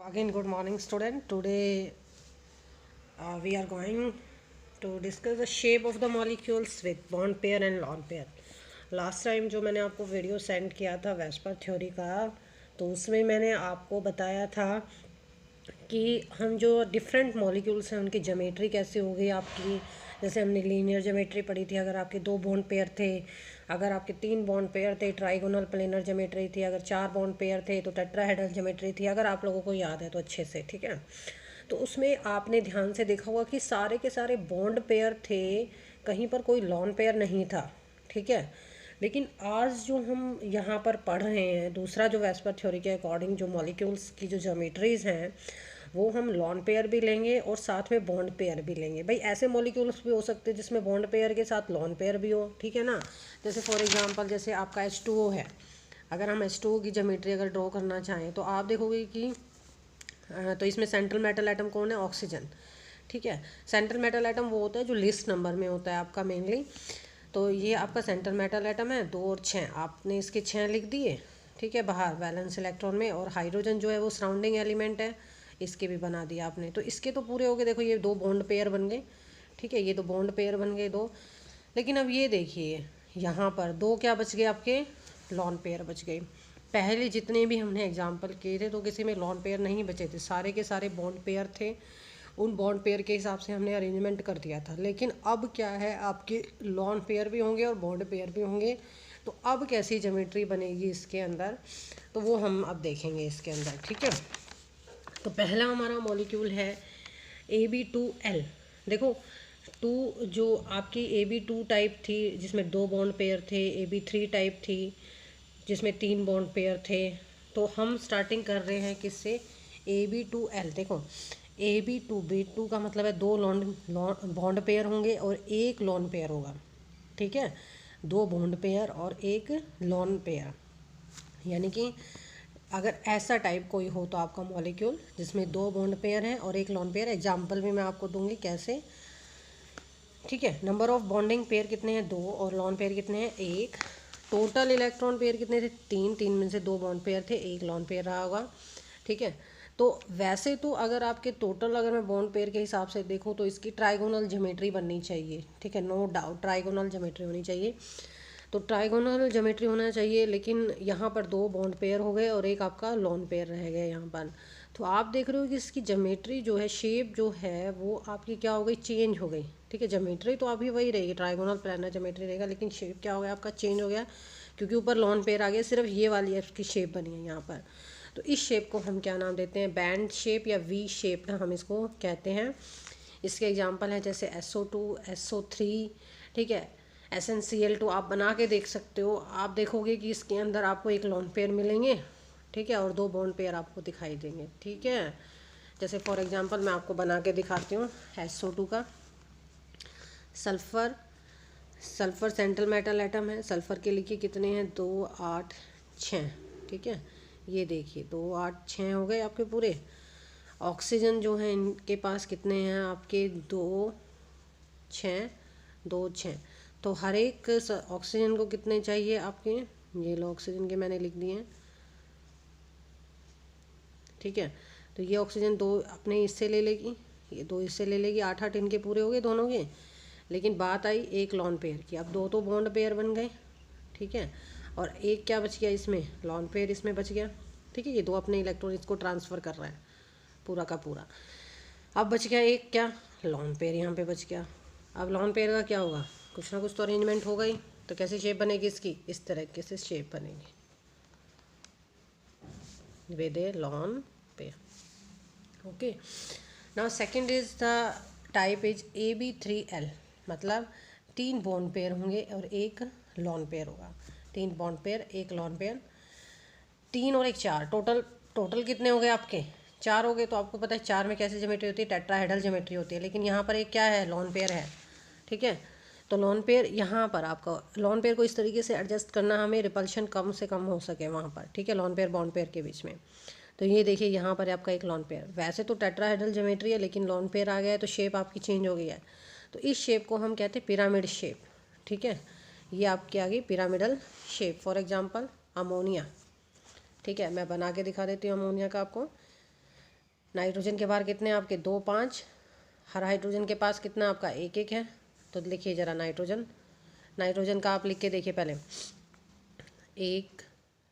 Again, good morning, student. Today we are going to discuss the shape of the molecules with bond pair and lone pair. Last time जो मैंने आपको video send किया था VSEPR theory का, तो उसमें मैंने आपको बताया था कि हम जो डिफरेंट मॉलिक्यूल्स हैं उनकी ज्योमेट्री कैसे होगी आपकी। जैसे हमने लीनियर ज्योमेट्री पढ़ी थी, अगर आपके 2 बॉन्ड पेयर थे, अगर आपके 3 बॉन्ड पेयर थे ट्राइगोनल प्लेनर ज्योमेट्री थी, अगर 4 बॉन्ड पेयर थे तो टेट्राहेड्रल ज्योमेट्री थी। अगर आप लोगों को याद है तो अच्छे से, ठीक है। तो उसमें आपने ध्यान से देखा होगा कि सारे के सारे बॉन्ड पेयर थे, कहीं पर कोई लॉन पेयर नहीं था, ठीक है। लेकिन आज जो हम यहाँ पर पढ़ रहे हैं, दूसरा जो वेस्पर थ्योरी के अकॉर्डिंग जो मॉलिक्यूल्स की जो ज्योमेट्रीज हैं, वो हम लॉन पेयर भी लेंगे और साथ में बॉन्ड पेयर भी लेंगे। भाई ऐसे मॉलिक्यूल्स भी हो सकते हैं जिसमें बॉन्ड पेयर के साथ लॉन पेयर भी हो, ठीक है ना। जैसे फॉर एग्जांपल जैसे आपका H2O है, अगर हम H2O की ज्योमेट्री अगर ड्रॉ करना चाहें तो आप देखोगे कि तो इसमें सेंट्रल मेटल एटम कौन है? ऑक्सीजन, ठीक है। सेंट्रल मेटल एटम वो होता है जो लिस्ट नंबर में होता है आपका मेनली। तो ये आपका सेंट्रल मेटल एटम है, 2 और 6, आपने इसके 6 लिख दिए, ठीक है, बाहर वैलेंस इलेक्ट्रॉन में। और हाइड्रोजन जो है वो सराउंडिंग एलिमेंट है, इसके भी बना दिया आपने। तो इसके तो पूरे हो गए, देखो ये 2 बॉन्ड पेयर बन गए, ठीक है, ये 2 बॉन्ड पेयर बन गए 2। लेकिन अब ये देखिए यहाँ पर 2 क्या बच गए आपके? लॉन पेयर बच गए। पहले जितने भी हमने एग्जाम्पल किए थे तो किसी में लॉन पेयर नहीं बचे थे, सारे के सारे बॉन्ड पेयर थे। उन बॉन्ड पेयर के हिसाब से हमने अरेंजमेंट कर दिया था। लेकिन अब क्या है, आपके लॉन पेयर भी होंगे और बॉन्ड पेयर भी होंगे। तो अब कैसी ज्योमेट्री बनेगी इसके अंदर, तो वो हम अब देखेंगे इसके अंदर, ठीक है। तो पहला हमारा मॉलिक्यूल है AB2L। देखो 2 जो आपकी AB2 टाइप थी जिसमें 2 बॉन्ड पेयर थे, AB3 टाइप थी जिसमें 3 बॉन्ड पेयर थे। तो हम स्टार्टिंग कर रहे हैं किससे? AB2L। देखो AB2B2 का मतलब है 2 बॉन्ड पेयर होंगे और 1 लॉन पेयर होगा, ठीक है। 2 बॉन्ड पेयर और 1 लॉन पेयर, यानी कि अगर ऐसा टाइप कोई हो तो आपका मॉलिक्यूल जिसमें 2 बॉन्ड पेयर हैं और 1 लॉन पेयर। एग्जाम्पल भी मैं आपको दूंगी कैसे, ठीक है। नंबर ऑफ बॉन्डिंग पेयर कितने हैं? 2 और लॉन पेयर कितने हैं? 1। टोटल इलेक्ट्रॉन पेयर कितने थे? 3 में से 2 बॉन्ड पेयर थे, 1 लॉन पेयर रहा होगा, ठीक है। तो वैसे तो अगर आपके टोटल अगर मैं बॉन्ड पेयर के हिसाब से देखूँ तो इसकी ट्राइगोनल ज्योमेट्री बननी चाहिए, ठीक है, नो डाउट ट्राइगोनल ज्योमेट्री होनी चाहिए। तो ट्राइगोनल ज्योमेट्री होना चाहिए, लेकिन यहाँ पर 2 बॉन्ड पेयर हो गए और 1 आपका लॉन पेयर रह गया यहाँ पर। तो आप देख रहे हो कि इसकी ज्योमेट्री जो है, शेप जो है वो आपकी क्या हो गई? चेंज हो गई, ठीक है। ज्योमेट्री तो अभी वही रहेगी, ट्राइगोनल प्लानर ज्योमेट्री रहेगा, लेकिन शेप क्या हो गया आपका? चेंज हो गया, क्योंकि ऊपर लॉन पेयर आ गया। सिर्फ ये वाली इसकी शेप बनी है यहाँ पर। तो इस शेप को हम क्या नाम देते हैं? बैंड शेप या वी शेप ना हम इसको कहते हैं। इसके एग्जांपल हैं जैसे SO2, SO3, ठीक है, SnCl2। आप बना के देख सकते हो, आप देखोगे कि इसके अंदर आपको 1 लॉन पेयर मिलेंगे, ठीक है, और 2 बॉन्ड पेयर आपको दिखाई देंगे, ठीक है। जैसे फॉर एग्जांपल मैं आपको बना के दिखाती हूँ SO2 का। Sulphur, sulphur central metal atom है। सल्फ़र के लिखिए कितने हैं? 2, 8, 6, ठीक है। ये देखिए 2, 8, 6 हो गए आपके पूरे। ऑक्सीजन जो है इनके पास कितने हैं आपके? 2, 6, 2, 6। तो हर एक ऑक्सीजन को कितने चाहिए आपके? ये लो ऑक्सीजन के मैंने लिख दिए हैं, ठीक है। तो ये ऑक्सीजन 2 अपने इससे ले लेगी, ये 2 इससे ले लेगी, 8, 8 इनके पूरे हो गए दोनों के। लेकिन बात आई 1 लॉन पेयर की। अब 2 तो बॉन्ड पेयर बन गए, ठीक है, और 1 क्या बच गया इसमें? लॉन पेयर इसमें बच गया, ठीक है। ये 2 अपने इलेक्ट्रॉन इसको ट्रांसफ़र कर रहा है पूरा का पूरा। अब बच गया 1 क्या? लॉन पेयर यहाँ पे बच गया। अब लॉन पेयर का क्या होगा? कुछ ना कुछ तो अरेंजमेंट होगा ही। तो कैसी शेप बनेगी इसकी? इस तरह से शेप बनेगी with A lone pair, okay. Now second is the type is AB3L। मतलब 3 बॉन्ड पेयर होंगे और 1 लॉन पेयर होगा। 3 बॉन्ड पेयर, 1 लॉन पेयर, 3 और 1 4। टोटल टोटल कितने हो गए आपके? 4 हो गए। तो आपको पता है 4 में कैसी ज्योमेट्री होती है? टेट्राहेड्रल ज्योमेट्री होती है। लेकिन यहाँ पर एक क्या है? लॉन पेयर है, ठीक है। तो लॉन पेयर यहाँ पर आपका लॉन पेयर को इस तरीके से एडजस्ट करना, हमें रिपल्शन कम से कम हो सके वहाँ पर, ठीक है, लॉन पेयर बॉन्ड पेयर के बीच में। तो ये देखिए यहाँ पर आपका 1 लॉन पेयर। वैसे तो टेट्राहेड्रल ज्योमेट्री है, लेकिन लॉन पेयर आ गया है तो शेप आपकी चेंज हो गई है। तो इस शेप को हम कहते हैं पिरामिड शेप, ठीक है। ये आपकी आ गई pyramidal shape. For example ammonia, ठीक है, मैं बना के दिखा देती हूँ अमोनिया का आपको। नाइट्रोजन के बाहर कितने आपके 2 5, हर हाइड्रोजन के पास कितना आपका 1 1 है। तो लिखिए ज़रा नाइट्रोजन का आप लिख के देखिए पहले, 1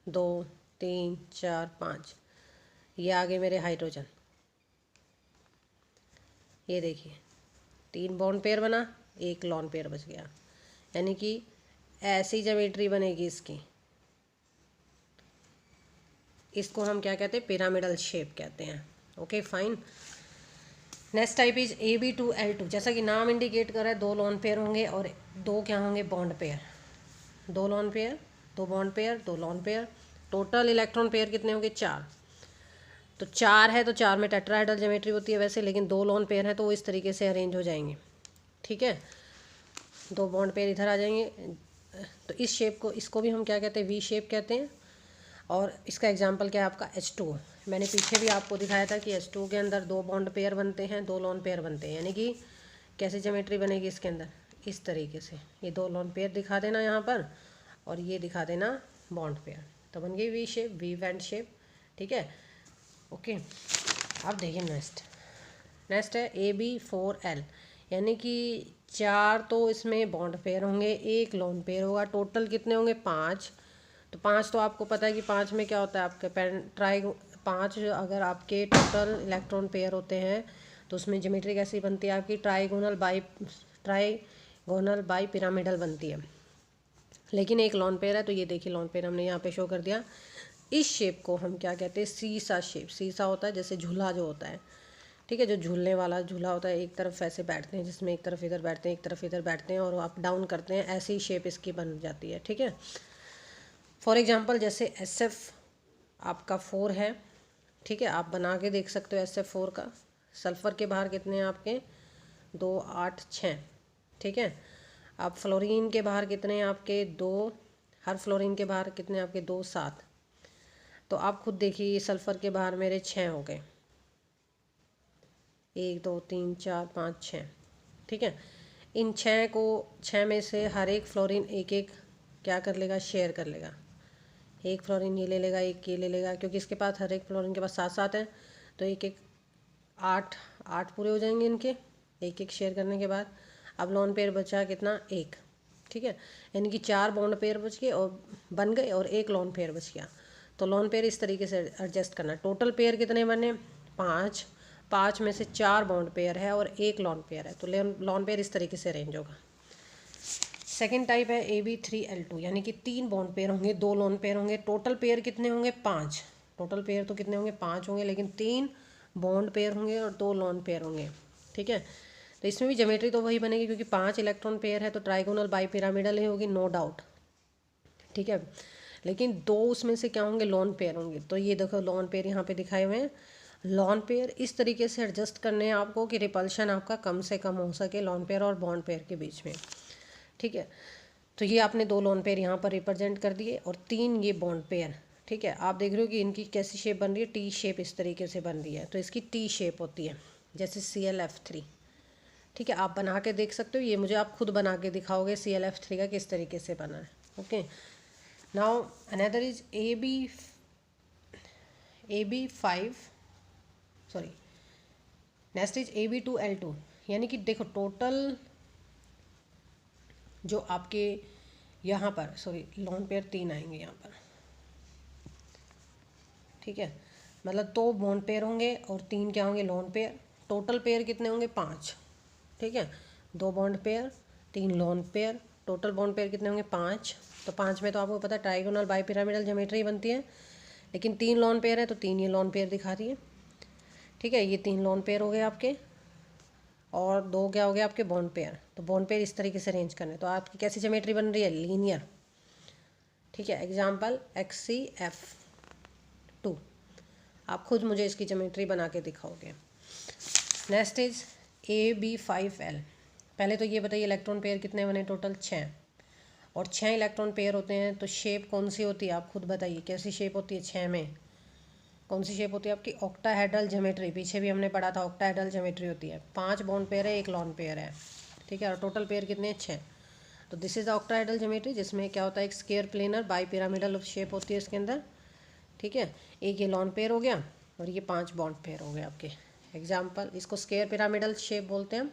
2 3 4 5, ये आगे मेरे हाइड्रोजन, ये देखिए 3 बॉन्ड पेयर बना, 1 लॉन पेयर बच गया, यानी कि ऐसी ज्योमेट्री बनेगी इसकी। इसको हम क्या कहते हैं, पिरामिडल शेप कहते हैं। Okay fine. Next type is AB2L2। जैसा कि नाम इंडिकेट कर रहा है, 2 लॉन पेयर होंगे और 2 क्या होंगे, bond pair. 2 lone pair, 2 bond pair, 2 lone pair. Total electron pair कितने होंगे, 4। तो 4 है तो 4 में टेट्राहेड्रल ज्योमेट्री होती है वैसे, लेकिन 2 लॉन पेयर है तो वो इस तरीके से अरेंज हो जाएंगे। ठीक है, 2 बॉन्ड पेयर इधर आ जाएंगे। तो इस शेप को, इसको भी हम क्या कहते हैं, वी शेप कहते हैं। और इसका एग्जांपल क्या है आपका, H2O। मैंने पीछे भी आपको दिखाया था कि H2O के अंदर 2 बॉन्ड पेयर बनते हैं, 2 लॉन पेयर बनते हैं। यानी कि कैसे ज्योमेट्री बनेगी इसके अंदर, इस तरीके से। ये 2 लॉन पेयर दिखा देना यहाँ पर, और ये दिखा देना बॉन्ड पेयर, तो बन गई V shape, V bent shape. ठीक है, ओके। अब देखिए नेक्स्ट है AB4L, यानी कि 4 तो इसमें बॉन्ड पेयर होंगे, 1 लॉन पेयर होगा। टोटल कितने होंगे, 5। तो 5 तो आपको पता है कि 5 में क्या होता है आपके 5 अगर आपके टोटल इलेक्ट्रॉन पेयर होते हैं तो उसमें ज्योमेट्री कैसी बनती है आपकी, ट्राइगोनल बाई पिरामिडल बनती है। लेकिन 1 लॉन पेयर है, तो ये देखिए लॉन पेयर हमने यहाँ पे शो कर दिया। इस शेप को हम क्या कहते हैं, सीसा शेप। सीसा होता है जैसे झूला जो होता है, ठीक है, जो झूलने वाला झूला होता है, एक तरफ ऐसे बैठते हैं, जिसमें एक तरफ इधर बैठते हैं, एक तरफ इधर बैठते हैं और अप डाउन करते हैं, ऐसी शेप इसकी बन जाती है। ठीक है, फॉर एग्जांपल जैसे SF आपका 4 है, ठीक है, आप बना के देख सकते हो SF4 का। सल्फ़र के बाहर कितने हैं आपके, 2 8 6। ठीक है, अब फ्लोरीन के बाहर कितने हैं आपके, 2। हर फ्लोरीन के बाहर कितने आपके, 2 7। तो आप खुद देखिए, सल्फ़र के बाहर मेरे 6 हो गए, 1 2 3 4 5 6। ठीक है, इन 6 में से हर एक फ्लोरीन एक एक क्या कर लेगा, शेयर कर लेगा। एक फ्लोरीन ये ले लेगा, एक ये ले लेगा, क्योंकि इसके पास हर एक फ्लोरीन के पास 7 7 है, तो 1 1 8 पूरे हो जाएंगे इनके, एक एक शेयर करने के बाद। अब लॉन पेयर बचा कितना, 1। ठीक है, यानी कि 4 बॉन्ड पेयर बच गए और बन गए, और 1 लॉन पेयर बच गया। तो लॉन पेयर इस तरीके से एडजस्ट करना। टोटल पेयर कितने बने, 5। 5 में से 4 बॉन्ड पेयर है और 1 लॉन पेयर है, तो लॉन पेयर इस तरीके से अरेंज होगा। सेकेंड टाइप है AB3L2, यानी कि 3 बॉन्ड पेयर होंगे, 2 लॉन पेयर होंगे। टोटल पेयर कितने होंगे, 5। टोटल पेयर तो कितने होंगे, 5 होंगे, लेकिन 3 बॉन्ड पेयर होंगे और 2 लॉन पेयर होंगे। ठीक है, तो इसमें भी ज्योमेट्री तो वही बनेगी, क्योंकि 5 इलेक्ट्रॉन पेयर है तो ट्राइगोनल बाई पिरामिडल ही होगी, नो डाउट। ठीक है, लेकिन 2 उसमें से क्या होंगे, लॉन पेयर होंगे। तो ये देखो लॉन पेयर यहाँ पे दिखाए हुए हैं। लॉन पेयर इस तरीके से एडजस्ट करने हैं आपको कि रिपल्शन आपका कम से कम हो सके लॉन पेयर और बॉन्ड पेयर के बीच में। ठीक है, तो ये आपने 2 लॉन पेयर यहाँ पर रिप्रेजेंट कर दिए और 3 ये बॉन्ड पेयर। ठीक है, आप देख रहे हो कि इनकी कैसी शेप बन रही है, टी शेप इस तरीके से बन रही है, तो इसकी टी शेप होती है, जैसे ClF3। ठीक है, आप बना के देख सकते हो, ये मुझे आप खुद बना के दिखाओगे ClF3 का किस तरीके से बना है। Okay, now another is AB5, sorry, next is AB2L2, यानी कि देखो टोटल जो आपके यहाँ पर, सॉरी, लॉन पेयर 3 आएंगे यहाँ पर। ठीक है, मतलब 2 बॉन्ड पेयर होंगे और 3 क्या होंगे, लॉन पेयर। टोटल पेयर कितने होंगे, 5। ठीक है, 2 bond pair, 3 lone pair. Total bond pair कितने होंगे, 5। तो 5 में तो आपको पता है ट्राइगोनल बाई पिरामिडल ज्योमेट्री बनती है, लेकिन 3 लॉन पेयर है तो 3 ये लॉन पेयर दिखा रही है। ठीक है, ये 3 लॉन पेयर हो गए आपके, और 2 क्या हो गया आपके, बॉन्ड पेयर। तो बॉन्ड पेयर इस तरीके से अरेंज करने, तो आपकी कैसी ज्योमेट्री बन रही है, लीनियर। ठीक है, एग्जाम्पल XCF2, आप खुद मुझे इसकी ज्योमेट्री बना के दिखाओगे। Next is AB5L। पहले तो ये बताइए इलेक्ट्रॉन पेयर कितने बने, टोटल 6, और 6 इलेक्ट्रॉन पेयर होते हैं, तो शेप कौन सी होती है, आप खुद बताइए कैसी शेप होती है 6 में, कौन सी शेप होती है आपकी, ऑक्टाहेड्रल ज्योमेट्री। पीछे भी हमने पढ़ा था ऑक्टाहेड्रल ज्योमेट्री होती है। 5 बॉन्ड पेयर है, 1 लॉन पेयर है। ठीक है, और टोटल पेयर कितने हैं, 6। तो दिस इज ऑक्टाहेड्रल ज्योमेट्री, जिसमें क्या होता है, एक square planar bi pyramidal shape होती है इसके अंदर। ठीक है, एक ये लॉन पेयर हो गया और ये 5 बॉन्ड पेयर हो गए आपके। एग्जाम्पल, इसको स्क्वायर पिरामिडल शेप बोलते हैं।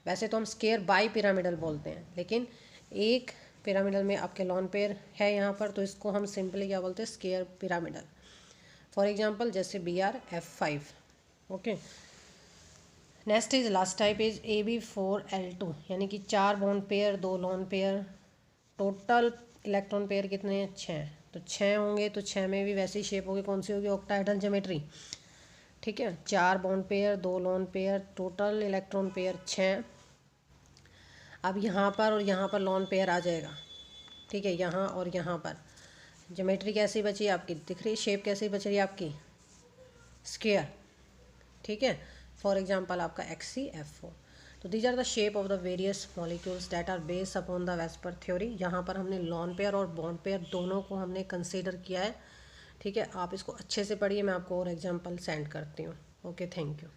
वैसे तो हम स्क्वायर बाई पिरामिडल बोलते हैं, लेकिन एक पिरामिडल में आपके लॉन पेयर है यहाँ पर, तो इसको हम सिंपली क्या बोलते हैं, स्क्वायर पिरामिडल। फॉर एग्जांपल जैसे BR-F5। Okay, next is last type is AB4L2, यानी कि 4 bond pair 2 lone pair. Total electron pair कितने हैं, 6। तो 6 होंगे तो 6 में भी वैसी शेप होगी, कौन सी होगी, ऑक्टाहेड्रल ज्योमेट्री। ठीक है, 4 bond pair 2 lone pair, total electron pair 6। अब यहाँ पर और यहाँ पर लॉन पेयर आ जाएगा। ठीक है, यहाँ और यहाँ पर ज्योमेट्री कैसी बची आपकी, दिख रही शेप कैसी बच रही है आपकी, स्क्वायर। ठीक है, फॉर एग्जांपल आपका XCF4। तो these are the shape of the various molecules that are based upon the VSEPR theory. यहाँ पर हमने लॉन पेयर और बॉन्ड पेयर दोनों को हमने कंसीडर किया है। ठीक है, आप इसको अच्छे से पढ़िए, मैं आपको और एग्जांपल सेंड करती हूँ। Okay, thank you.